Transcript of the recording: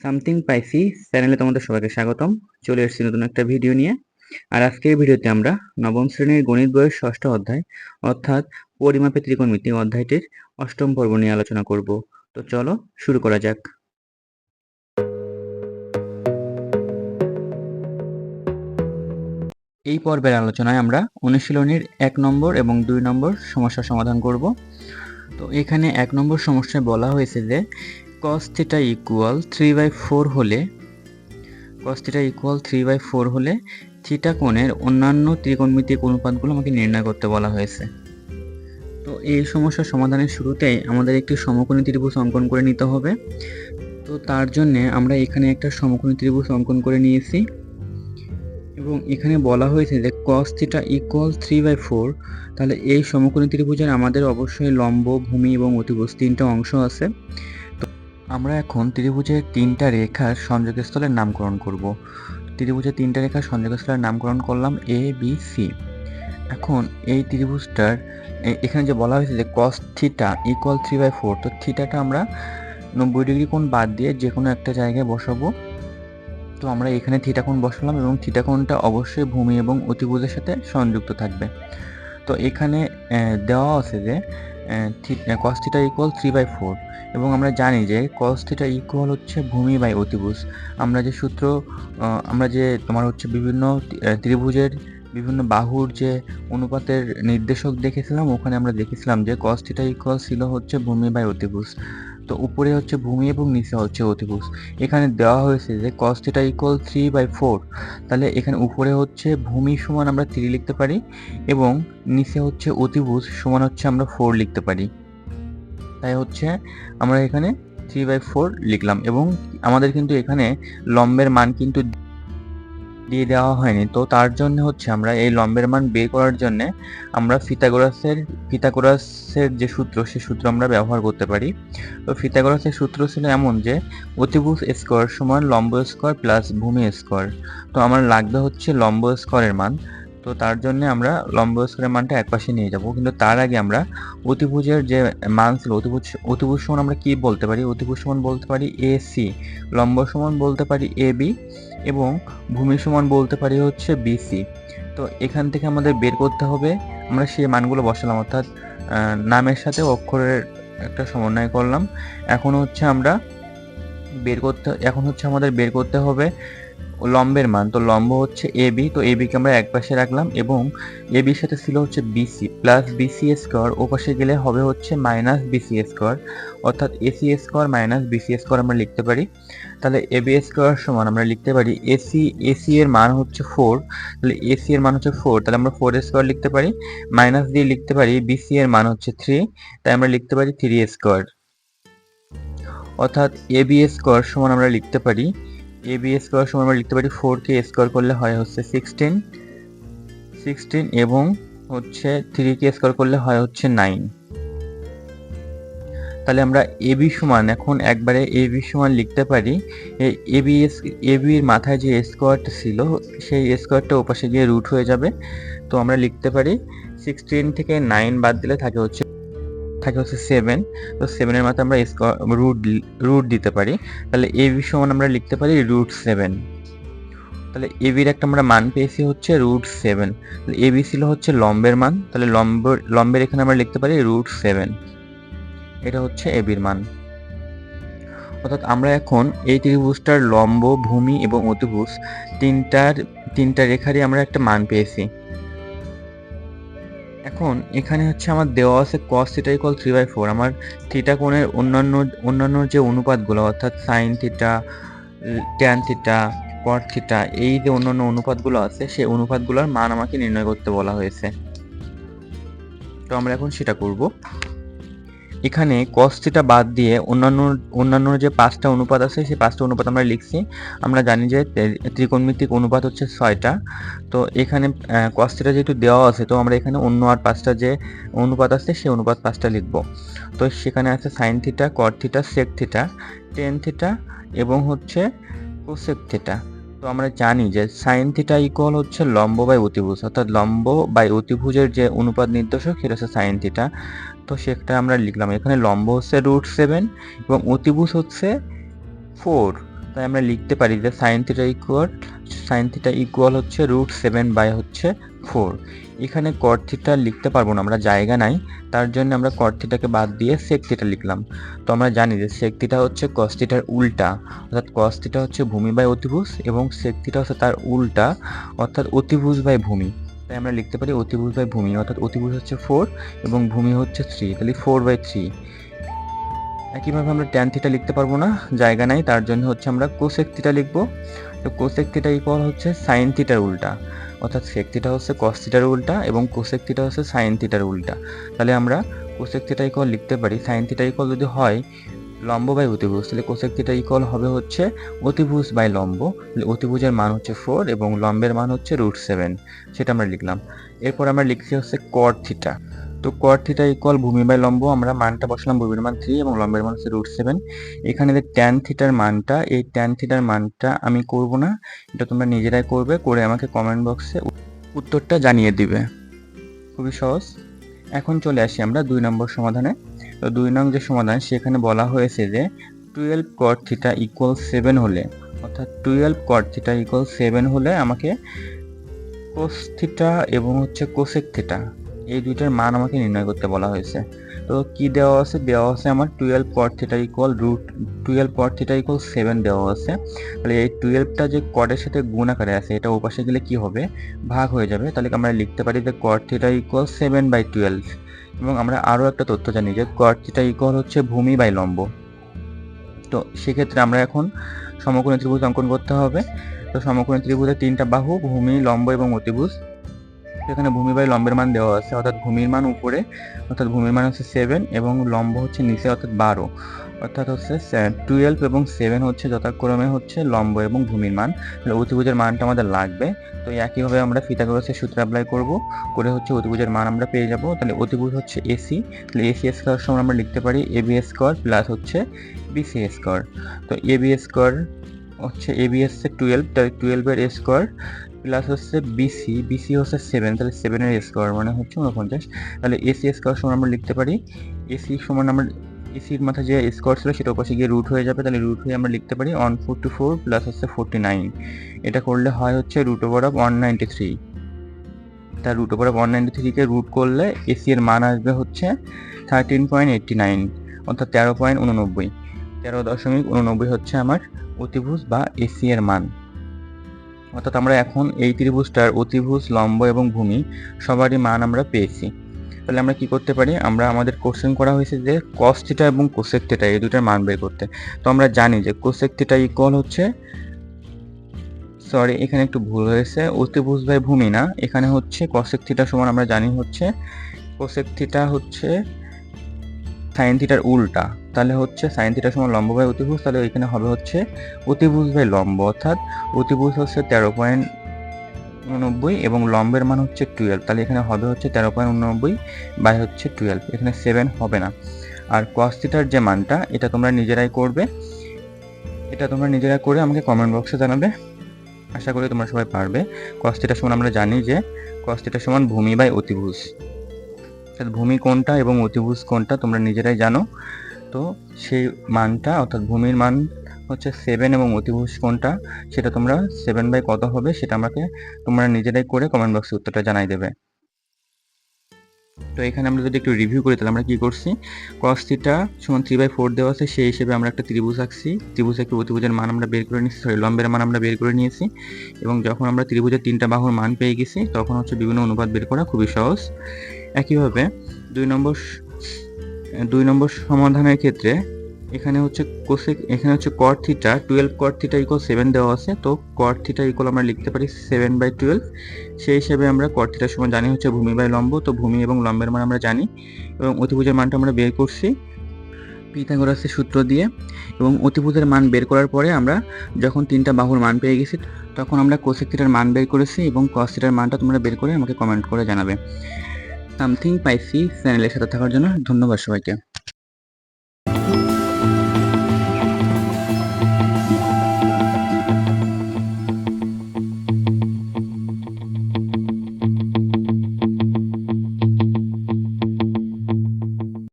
Something পাইসি চ্যানেলে তোমাদের সবাইকে স্বাগতম। চলে এসেছি নতুন একটা ভিডিও নিয়ে। আর আজকের ভিডিওতে আমরা নবম শ্রেণীর গণিত বইয়ের ষষ্ঠ অধ্যায় অর্থাৎ পরিমাপে ত্রিকোণমিতি অধ্যায়টির অষ্টম পর্ব নিয়ে আলোচনা করব। তো চলো শুরু করা যাক। এই পর্বের আলোচনায় আমরা অনুশীলনীর 1 নম্বর এবং 2 নম্বর সমস্যা সমাধান করব। তো এখানে 1 নম্বর সমস্যায় বলা হয়েছে যে cos θ ইকুয়াল 3/4 হলে cos θ ইকুয়াল 3/4 হলে থিটা কোণের অন্যান্য ত্রিকোণমিতিক অনুপাতগুলো আমাকে নির্ণয় করতে বলা হয়েছে। তো এই সমস্যার সমাধানের শুরুতেই আমাদের একটি সমকোণী ত্রিভুজ অঙ্কন করে নিতে হবে। তো তার জন্য আমরা এখানে একটা সমকোণী ত্রিভুজ অঙ্কন করে নিয়েছি এবং এখানে বলা হয়েছে যে cos θ ইকুয়াল 3/4, তাহলে এই সমকোণী ত্রিভুজের আমাদের অবশ্যই লম্ব, ভূমি এবং অতিভুজ তিনটা অংশ আছে। তো আমরা এখন ত্রিভুজের তিনটা রেখার সংযোগস্থলের নামকরণ করব। ত্রিভুজের তিনটা রেখার সংযোগস্থলের নামকরণ করলাম এ বি সি। এখন এই ত্রিভুজটার এখানে যে বলা হয়েছে যে cos θ ইকুয়াল 3/4, তো থিটাটা আমরা 90 ডিগ্রি কোণ বাদ দিয়ে যে কোনো একটা জায়গায় বসাবো। তো আমরা এখানে থিটা কোণ বসালাম এবং থিটা কোণটা অবশ্যই ভূমি এবং অতিভুজের সাথে সংযুক্ত থাকবে। তো এখানে দেওয়া আছে যে cos θ ইকুয়াল 3/4 এবং আমরা জানি যে cos θ ইকুয়াল হচ্ছে ভূমি বাই অতিভুজ। আমরা যে সূত্র আমরা যে তোমার হচ্ছে বিভিন্ন ত্রিভুজের বিভিন্ন বাহুর যে অনুপাতের নির্দেশক দেখেছিলাম, ওখানে আমরা দেখেছিলাম যে cos θ ইকুয়াল ছিল হচ্ছে ভূমি বাই অতিভুজ। তো উপরে হচ্ছে ভূমি এবং নিচে হচ্ছে অতিভুজ। এখানে দেওয়া হয়েছে যে cos θ ইকুয়াল 3/4, তাহলে এখানে উপরে হচ্ছে ভূমি সমান আমরা 3 লিখতে পারি এবং নিচে হচ্ছে অতিভুজ সমান হচ্ছে আমরা 4 লিখতে পারি। তাই হচ্ছে আমরা এখানে 3/4 লিখলাম এবং আমাদের কিন্তু এখানে লম্বের মান কিন্তু দিয়ে দেওয়া হয়নি। তো তার জন্য হচ্ছে আমরা এই লম্বের মান বের করার জন্য আমরা পিথাগোরাসের যে সূত্র, সেই সূত্র আমরা ব্যবহার করতে পারি। তো পিথাগোরাসের সূত্র ছিল এমন যে অতিভুজ স্কয়ার সমান লম্ব স্কয়ার প্লাস ভূমি স্কয়ার। তো আমার লাগবে হচ্ছে লম্ব স্কয়ারের মান। তো তার জন্য আমরা লম্ব স্কয়ারের মানটা একপাশে নিয়ে যাব, কিন্তু তার আগে আমরা অতিভুজের যে মান ছিল অতিভুজ সমান আমরা কি বলতে পারি? অতিভুজ সমান বলতে পারি AC, লম্ব সমান বলতে পারি AB এবং ভূমি সমান বলতে পারি হচ্ছে BC। তো এখান থেকে আমাদের বের করতে হবে, আমরা সেই মানগুলো বসালাম, অর্থাৎ নামের সাথে অক্ষরের একটা সমন্বয় করলাম। এখন হচ্ছে আমাদের বের করতে হবে লম্বের মান। তো লম্ব হচ্ছে AB, তো AB কে আমরা এক পাশে রাখলাম এবং AB এর সাথে ছিল হচ্ছে BC প্লাস BC স্কয়ার, ও পাশে গেলে হবে হচ্ছে মাইনাস BC স্কয়ার, অর্থাৎ AC square minus BC square আমরা লিখতে পারি। তাহলে AB স্কয়ার সমান আমরা লিখতে পারি AC এর মান হচ্ছে 4, তাহলে AC এর মান হচ্ছে 4, তাহলে আমরা 4 স্কয়ার লিখতে পারি, মাইনাস দিয়ে লিখতে পারি BC এর মান হচ্ছে 3, তাই আমরা লিখতে পারি 3 স্কয়ার, অর্থাৎ AB স্কয়ার সমান আমরা লিখতে পারি AB স্কয়ার সমান আমরা লিখতে পারি 4 কে স্কয়ার করলে হয় হচ্ছে 16 এবং হচ্ছে 3 কে স্কয়ার করলে হয় হচ্ছে 9। তাহলে আমরা AB সমান এখন একবারে AB সমান লিখতে পারি AB এর মাথায় যে স্কয়ারটা ছিল সেই স্কয়ারটা ওপাশে গিয়ে রুট হয়ে যাবে। তো আমরা লিখতে পারি 16 থেকে 9 বাদ দিলে থাকে হচ্ছে 7। তো 7 এর মাথায় আমরা রুট দিতে পারি। তাহলে AB সমান আমরা লিখতে পারি √7। তাহলে AB এর একটা আমরা মান পেয়েছি হচ্ছে √7। তাহলে AB ছিল হচ্ছে লম্বের মান, তাহলে লম্বের এখানে আমরা লিখতে পারি √7। এটা হচ্ছে AB এর মান। অর্থাৎ আমরা এখন এই ত্রিভুজটার লম্ব, ভূমি এবং অতিভুজ তিনটা রেখারই আমরা একটা মান পেয়েছি। এখন এখানে হচ্ছে আমার দেওয়া আছে cos θ ইকুয়াল 3/4, আমার থিটা কোণের অন্যান্য যে অনুপাতগুলো অর্থাৎ sin θ, tan θ, cot θ, এই যে অন্যান্য অনুপাতগুলো আছে সেই অনুপাতগুলোর মান আমাকে নির্ণয় করতে বলা হয়েছে। তো আমরা এখন সেটা করব। এখানে cos θ বাদ দিয়ে অন্যান্য যে 5টা অনুপাত আছে সেই 5টা অনুপাত আমরা লিখছি। আমরা জানি যে ত্রিকোণমিতিক অনুপাত হচ্ছে 6টা। তো এখানে cos θ যেহেতু দেওয়া আছে, তো আমরা এখানে অন্য আর 5টা যে অনুপাত আছে সেই অনুপাত 5টা লিখব। তো সেখানে আছে sin θ, cot θ, sec θ, tan θ এবং হচ্ছে cosec θ। তো আমরা জানি যে sin θ ইকুয়াল হচ্ছে লম্ব বাই অতিভুজ, অর্থাৎ লম্ব বাই অতিভুজের যে অনুপাত নির্দেশক সেটা হচ্ছে sin θ। তো সেটা আমরা লিখলাম। এখানে লম্ব হচ্ছে √7 এবং অতিভুজ হচ্ছে 4, তাই আমরা লিখতে পারি যে সাইন থিটা ইকুয়াল হচ্ছে √7/4। এখানে কট থিটা লিখতে পারবো না, আমরা জায়গা নাই, তার জন্য আমরা কট থিটাকে বাদ দিয়ে সেক থিটা লিখলাম। তো আমরা জানি যে সেক থিটা হচ্ছে কস থিটার উল্টা, অর্থাৎ কস থিটা হচ্ছে ভূমি বাই অতিভুজ এবং সেক থিটা হচ্ছে তার উল্টা অর্থাৎ অতিভুজ বাই ভূমি। তাই আমরা লিখতে পারি অতিভুজ বাই ভূমি, অর্থাৎ অতিভুজ হচ্ছে 4 এবং ভূমি হচ্ছে 3, তাহলে 4/3। একইভাবে আমরা ট্যান থিটা লিখতে পারবো না, জায়গা নাই, তার জন্য হচ্ছে আমরা কোসেক থিটা লিখবো। তো কোসেক থিটা ইকুয়াল হচ্ছে সাইন থিটার উল্টা, অর্থাৎ সেক থিটা হচ্ছে কস থিটার উল্টা এবং কোসেক থিটা হচ্ছে সাইন থিটার উল্টা। তাহলে আমরা কোসেক থিটা ইকুয়াল লিখতে পারি সাইন থিটা ইকুয়াল যদি হয় লম্ব বাই অতিভুজ, তাহলে কোসেক থিটা ইকুয়াল হবে হচ্ছে অতিভুজ বাই লম্ব। তাহলে অতিভুজের মান হচ্ছে 4 এবং লম্বের মান হচ্ছে √7, সেটা আমরা লিখলাম। এরপর আমরা লিখছি হচ্ছে কট থিটা। তো কট থিটা ইকুয়াল ভূমি বাই লম্ব, আমরা মানটা বসালাম, ভূমির মান 3 এবং লম্বের মান হচ্ছে √7। এখানে যে ট্যান থিটার মানটা, এই ট্যান থিটার মানটা আমি করব না, এটা তোমরা নিজেরাই করবে, করে আমাকে কমেন্ট বক্সে উত্তরটা জানিয়ে দিবে। খুবই সহজ। এখন চলে আসি আমরা 2 নম্বর সমাধানে। তো 2 নং যে সমাধান, সেখানে বলা হয়েছে যে 12 cot থিটা ইকুয়াল 7 হলে, অর্থাৎ 12 cot থিটা ইকুয়াল 7 হলে আমাকে কোস থিটা এবং হচ্ছে কোসেক থিটা এই দুইটার মান আমাকে নির্ণয় করতে বলা হয়েছে। তো কি দেওয়া আছে? দেওয়া আছে আমার 12 cot theta equal √12 cot theta equal 7 দেওয়া আছে। তাহলে এই 12টা যে কটের সাথে গুণ আকারে আছে, এটা ওপাশে গেলে কি হবে? ভাগ হয়ে যাবে। তাহলে আমরা লিখতে পারি যে cot থিটা ইকুয়াল 7/12। এবং আমরা আরও একটা তথ্য জানি যে cot থিটা ইকুয়াল হচ্ছে ভূমি বাই লম্ব। তো সেক্ষেত্রে আমরা এখন সমকোণী ত্রিভুজ অঙ্কন করতে হবে। তো সমকোণী ত্রিভুজের 3টা বাহু, ভূমি, লম্ব এবং অতিভুজ। এখানে ভূমি বাই লম্বের মান দেওয়া আছে, অর্থাৎ ভূমির মান উপরে, অর্থাৎ ভূমির মান হচ্ছে 7 এবং লম্ব হচ্ছে নিচে অর্থাৎ 12, অর্থাৎ হচ্ছে 12 এবং 7 হচ্ছে যথাক্রমে হচ্ছে লম্ব এবং ভূমির মান। তাহলে অতিভুজের মানটা আমাদের লাগবে। তো একইভাবে আমরা পিথাগোরাসের সূত্র অ্যাপ্লাই করব, করে হচ্ছে অতিভুজের মান আমরা পেয়ে যাব। তাহলে অতিভুজ হচ্ছে এসি, তাহলে এসি স্কয়ার সমান আমরা লিখতে পারি এবি স্কয়ার প্লাস হচ্ছে বিসি স্কয়ার। তো এবি স্কয়ার হচ্ছে এবি হচ্ছে 12, তাহলে 12 এর স্কয়ার প্লাস হচ্ছে বিসি হচ্ছে 7, তাহলে 7 এর স্কয়ার মানে হচ্ছে 49। তাহলে এসি স্কয়ার সমান আমরা লিখতে পারি এসি সমান আমরা এসির মাথায় যে স্কয়ার ছিল সেটা পাশে গিয়ে রুট হয়ে যাবে, তাহলে রুট হয়ে আমরা লিখতে পারি 144 প্লাস হচ্ছে 49। এটা করলে হয় হচ্ছে √193। তার √193 কে রুট করলে এসি এর মান আসবে হচ্ছে 13.89, অর্থাৎ 13.89, 13.89 হচ্ছে আমার অতিভুজ বা এসি এর মান। অর্থাৎ আমরা এখন এই ত্রিভুজটার অতিভুজ, লম্ব এবং ভূমি সবারই মান আমরা পেয়েছি। তাহলে আমরা কি করতে পারি? আমরা আমাদের কোশ্চেন করা হয়েছে যে কস থিটা এবং কোসেক থিটা এই দুটার মান বের করতে। তো আমরা জানি যে কোসেক থিটা ইকুয়াল হচ্ছে, সরি এখানে একটু ভুল হয়েছে, অতিভুজ বাই ভূমি না, এখানে হচ্ছে কোসেক থিটা সমান আমরা জানি হচ্ছে কোসেক থিটা হচ্ছে সাইন থিটার উল্টা। তাহলে হচ্ছে সাইন থিটা সমান লম্ব বাই অতিভুজ, তাহলে এখানে হবে হচ্ছে অতিভুজ বাই লম্ব, অর্থাৎ অতিভুজ হচ্ছে 13.89 এবং লম্বের মান হচ্ছে 12, তাহলে এখানে হবে হচ্ছে 13.89 বাই হচ্ছে 12, এখানে 7 হবে না। আর কস থিটার যে মানটা, এটা তোমরা নিজেরাই করবে, এটা তোমরা নিজেরাই করে আমাকে কমেন্ট বক্সে জানাবে। আশা করি তোমরা সবাই পারবে। কস থিটা সমান আমরা জানি যে কস থিটা সমান ভূমি বাই অতিভুজ, ভূমি কোনটা এবং অতিভুজ কোনটা তোমরা নিজেরাই জানো। তো সেই মানটা, অর্থাৎ ভূমির মান হচ্ছে 7 এবং অতিভুজ কোনটা সেটা তোমরা 7 বাই কত হবে সেটা আমাকে তোমরা নিজেরাই করে কমেন্ট বক্সে উত্তরটা জানাই দেবে। তো এখানে আমরা যদি একটু রিভিউ করি তাহলে আমরা কি করছি? cos থিটা সমান 3/4 দেওয়া আছে, সেই হিসেবে আমরা একটা ত্রিভুজ আঁকছি, ত্রিভুজ একটু অতিভুজের মান আমরা বের করে নিয়েছি, সরি লম্বের মান আমরা বের করে নিয়েছি। এবং যখন আমরা ত্রিভুজের 3টা বাহুর মান পেয়ে গেছি তখন হচ্ছে বিভিন্ন অনুপাত বের করা খুবই সহজ। একইভাবে 2 নম্বর সমাধানের ক্ষেত্রে এখানে হচ্ছে cot theta 12 cot theta equal 7 দেওয়া আছে। তো cot থিটা ইকুয়াল আমরা লিখতে পারি 7/12, সেই হিসেবে আমরা cot থিটার সমান জানি হচ্ছে ভূমি বাই লম্ব। তো ভূমি এবং লম্বের মান আমরা জানি এবং অতিভুজের মানটা আমরা বের করছি পিথাগোরাসের সূত্র দিয়ে। এবং অতিভুজের মান বের করার পরে আমরা যখন 3টা বাহুর মান পেয়ে গেছি তখন আমরা কোসেক থিটার মান বের করেছি এবং কস থিটার মানটা তোমরা বের করে আমাকে কমেন্ট করে জানাবে। সামথিং পাইসি চ্যানেলের সাথে থাকার জন্য ধন্যবাদ সবাইকে।